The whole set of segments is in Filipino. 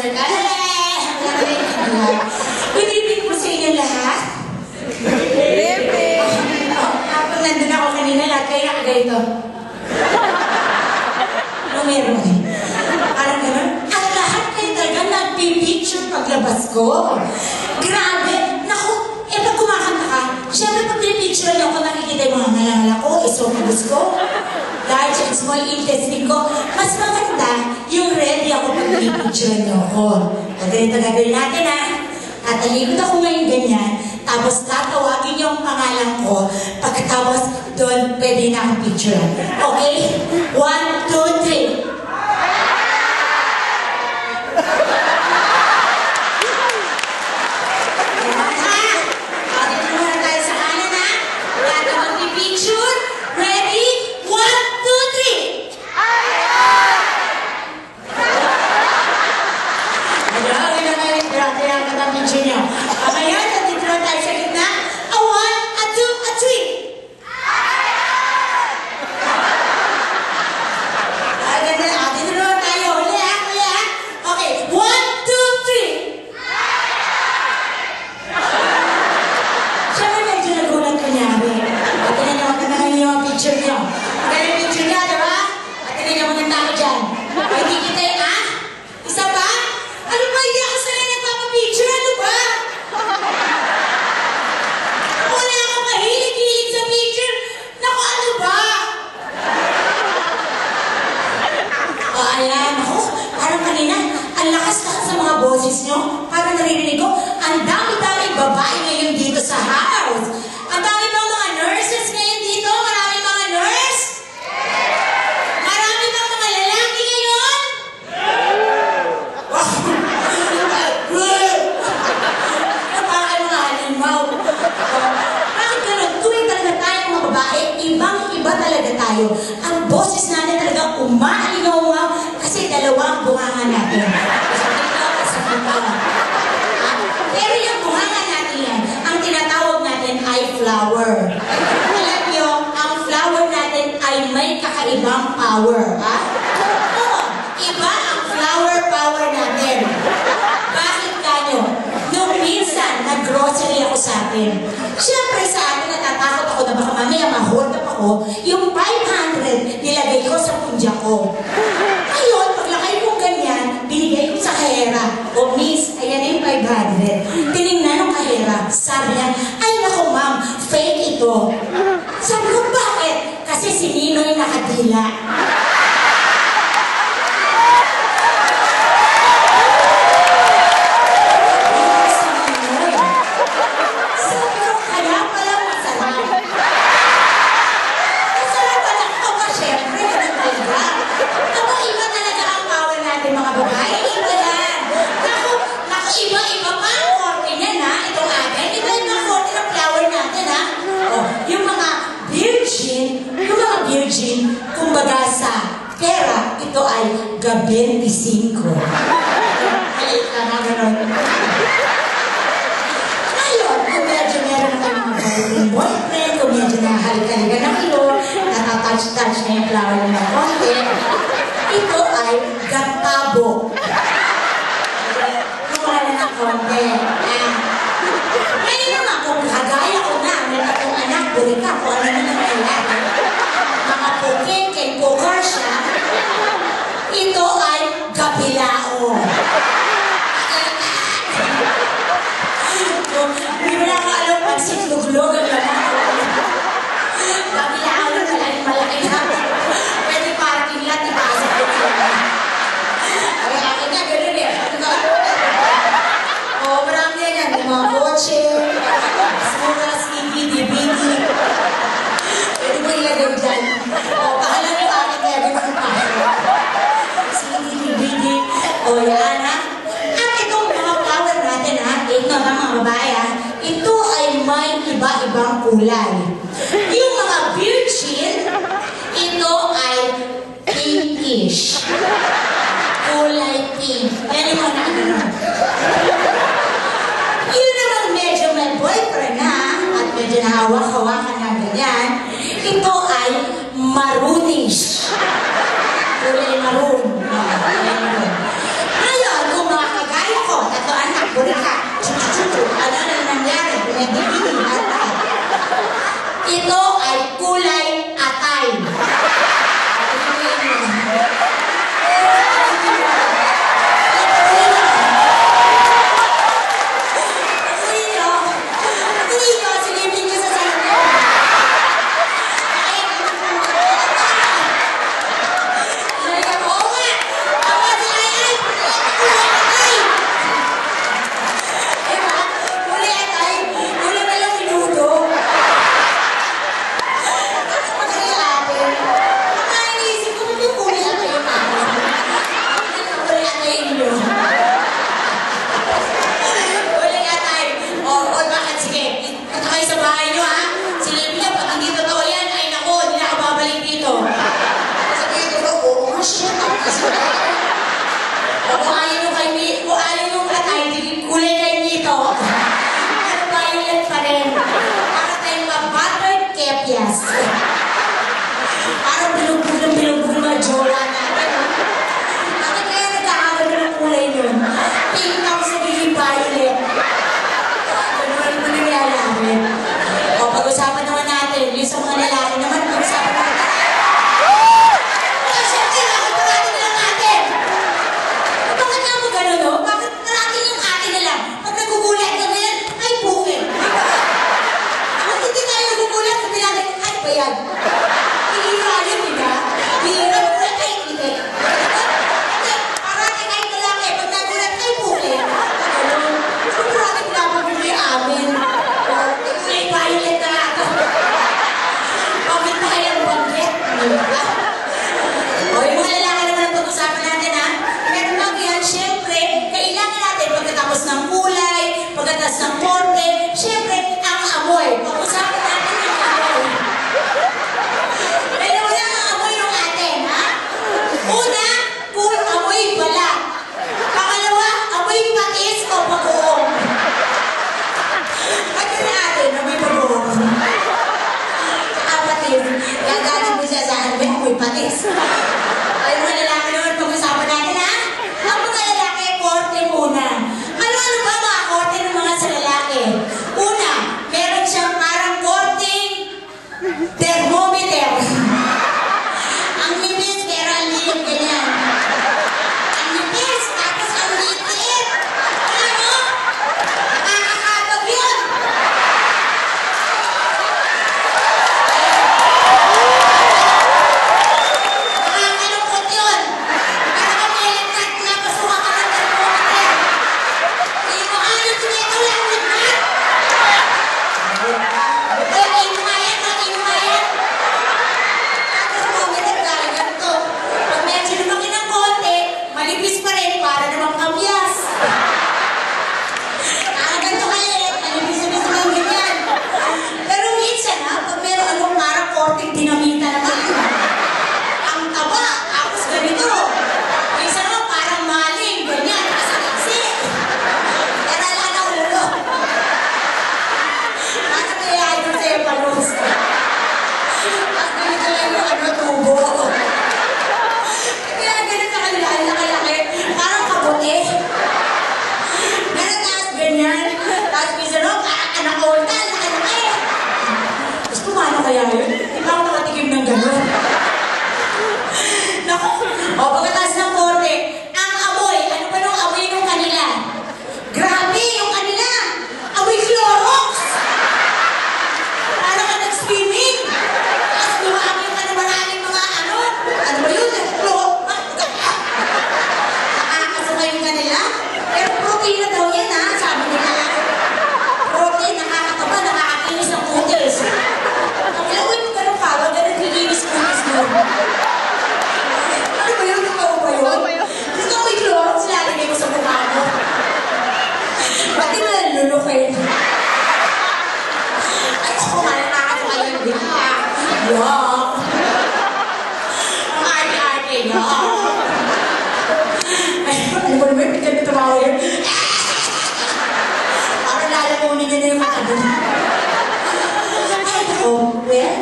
concert. Good evening po sa inyo lahat. Good evening. Kapag nandun ako kanina, lahat kayo nakaganito. Ano meron eh? Parang gano'n. At lahat kayo talaga nagpipicture paglabas ko. Grabe. Naku, pag kumakanta ka, siyempre pag pinipicture niyo ako, nakikita yung mga nalala ko, isopagos ko, large and small intestine ko. Mas maganda yung ready ako pag pinipicture niyo ako. O ganito gagawin natin ha. Tatalikod ako ngayon ganyan, tapos tatawagin niyo ang pangalan ko, pagkatapos doon pwede na akong picture. Okay? 1, 2, 3. Parang naririnig ko, ang dami-dami babae ngayon dito sa house. Ang dami bang mga nurses ngayon dito? Marami mga nurse? Marami bang mga lalaki ngayon? Napakay mga halimaw. Bakit ganun? Tuwing talaga tayo mga babae, ibang-iba talaga tayo. Ang boses natin talaga umaalinaw kasi dalawa ang bunganga natin. Pero yung bunganga natin yan, ang tinatawag natin ay flower. Alam nyo, ang flower natin ay may kakaibang power. Ha? Oo, iba ang flower power natin. Bakit kanyo? Nung minsan, nag-grocery ako sa atin. Siyempre sa atin, natatakot ako na baka mamaya ma-hold up ako, yung 500 nilagay ko sa pundya ko. Ngayon, paglakay kong ganyan, binigay ko sa kahera. O miss, ayan yung 500. Tinignan ng kahera. Sabi niya, ay naku ma'am, fake ito. Sabi ko, bakit? Kasi si Ninoy nakadila. Sabi ko, kaya pala masarap. Masarap pala ako ba? Siyempre, ganun talaga. Ako, iba talaga ang power natin mga babae. Iba yan. Iba-iba pa ang korte niyan, ha? Itong atin. Iba-iba ang korte ng flower natin, ha? O, yung mga virgin, kumbaga sa pera, ito ay ga-25. Ay, tama gano'n. Ngayon, kung medyo meron na kami mga boyfriend, kung medyo nahalik-halikan na kayo, natatouch-touch na yung flower niya ng konti, ito ay gantabo. Ng konti. Ngayon naman, kung kagaya ko na, may tatong anak, buli ka, kung ano naman kailangan. Mga pukin, kay Pukar siya, ito ay gabilao. Hindi mo na alam pag sitluglog ang lalaki. Gabilao na talagang malaki na. Pwede parking lot, ipasok ko siya. Ay, akin na, gano'n eh. Oh, marami yan. Yung mga kotse, sura, CD, DVD. Pwede mo ilagay dyan. O, pahala nyo akin kaya ganun pa. CD, DVD. O, yan ha. At itong mga flower natin ha, ito mga babae ha, ito ay may iba-ibang kulay. Yung mga virgin, ito ay pinkish. Kulay pink. Yan yung mga nakaganon. Yun naman medyo may boyfriend na at medyo nahawak-hawakan na ganyan, ito ay maroonish. Kulay maroon. Ngayon, kung mga O kung ayaw nyo atay, kulay kayo nito. Pero violet pa rin. Para tayong ma-buttered kepias. Parang bilugbog ng jowa natin. Bakit kaya nagkakagano ng kulay nun? Pink ako sa biging violet. Ano mo nangyayari? O, pag-usapan naman natin. Yung sa mga lalaki naman, pag-usapan natin. Ng korte, syempre, ang amoy. Pag-usapan natin yung amoy. Pero wala ang amoy yung atin, ha? Una, amoy balat. Pangalawa, amoy patis o pag-uong. At yun natin, amoy pag-uong. Kapatid, gagaling mo siya sa amoy, amoy patis. Ay, mga lalaki naman, pag-usapan natin, ha? Ang mga lalaki, korte muna. Ano ba mga korte ng mga sa lalaki? Una, meron siyang parang korting thermometer. Ang nipis, pero ang liit ganyan. Ang nipis, tapos ang liit. Ano? Nakakakabag yun. Nakakalungkot yun. Parang may electric na pasuka ka ng thermometer. Hindi mo alam sinito lang naman. Hindi mo kaya. Tapos thermometer tayo ganito. Pag medyo lumaki ng konti, malipis pa rin para namang kamyas. Ganito kalit, malipis-lipis lang ganyan. Pero minsan pag meron anong parang korting dinamita naman, ang taba, tapos ganito. Minsan naman parang maling, ganyan, kasi. Kaya lang ang ulo. Bakit kaya ito sa'yo palos? Tapos ganito lang yung tubo. Kaya ganun sa kanila, ang laki-laki, parang kabuti. Ganun taas ganyan. Tapos minsan naman, parang anaconda, laki-laki. Tapos kumano kaya yun? Hindi pa ako nakatikim ng gano'n. Naku, o pagkataas ng korte, ang amoy, ano ba nung amoy nung kanila? Grabe yung kanila! Amoy Clorox! Parang ka nag-swimming! Tapos lumaming ka na maraming mga ano ba yun? Clorox! Nakakasama yung kanila? Pero protein na daw yan ha, sabi nila. Protein, nakakataba, nakakakinis ng kutis. Ilawin mo ganun pa, wag ganun kikinis kutis doon. Ano ba yun? Ikaw ba yun? Gusto ko yung Clorox, lalagay mo sa mukha mo. Pati mo nalulukin. Ay, ako nga, nakakasama yung bigla. Yuck! Ang arte-arte niya. Ay, ano ba naman? Hindi kami tumawa yun. Parang lalamunin niya na yung mga ano. Ay, well,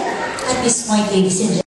at this point, ladies and gentlemen,